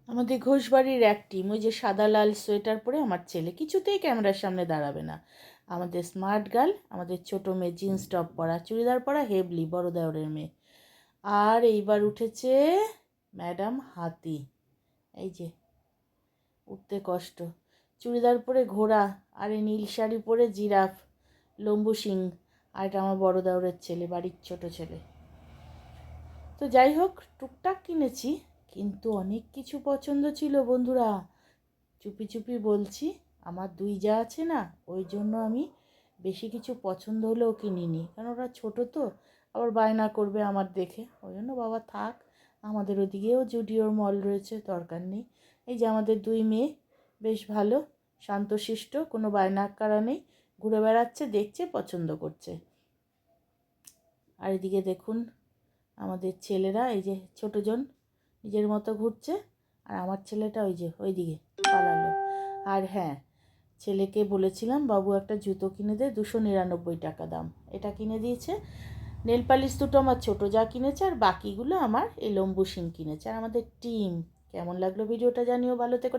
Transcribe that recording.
আমাদের ঘোষবাড়ির এক টিম, ওই যে সাদা লাল সোয়েটার পরে আমার ছেলে কিছুতেই ক্যামেরার সামনে দাঁড়াবে না। আমাদের স্মার্ট গার্ল, আমাদের ছোটো মেয়ে জিন্স টপ পরা, চুড়িদার পরা, হেবলি বড় দেওরের মেয়ে। আর এইবার উঠেছে ম্যাডাম হাতি, এই যে উঠতে কষ্ট, চুড়িদার পরে ঘোড়া, আর এই নীল শাড়ি পরে জিরাফ, লম্বু সিং। আর এটা আমার বড় দেওরের ছেলে, বাড়ির ছোট ছেলে। তো যাই হোক, টুকটাক কিনেছি, কিন্তু অনেক কিছু পছন্দ ছিল বন্ধুরা। চুপি চুপি বলছি, আমার দুই যা আছে না, ওই জন্য আমি বেশি কিছু পছন্দ হলেও কিনিনি, কারণ ওরা ছোটো তো, আবার বায়না করবে আমার দেখে। ওই জন্য বাবা থাক, আমাদের ওদিকেও জুডিওর মল রয়েছে, দরকার নেই। এই যে আমাদের দুই মেয়ে বেশ ভালো, শান্তশিষ্ট, কোনো বায়না আক্কারা নেই, ঘুরে বেড়াচ্ছে, দেখছে, পছন্দ করছে। আর এদিকে দেখুন আমাদের ছেলেরা, এই যে ছোটোজন নিজের মতো ঘুরছে, আর আমার ছেলেটা ওই যে ওইদিকে পালালো। আর হ্যাঁ, ছেলেকে বলেছিলাম বাবু একটা জুতো কিনে দে, 299 টাকা দাম, এটা কিনে দিয়েছে। নেল পালিশ দুটো আমার ছোটো যা কিনেছে, আর বাকিগুলো আমার এই লম্বু সিং কিনেছে। আর আমাদের টিম কেমন লাগলো ভিডিওটা জানিও, ভালো থেকো।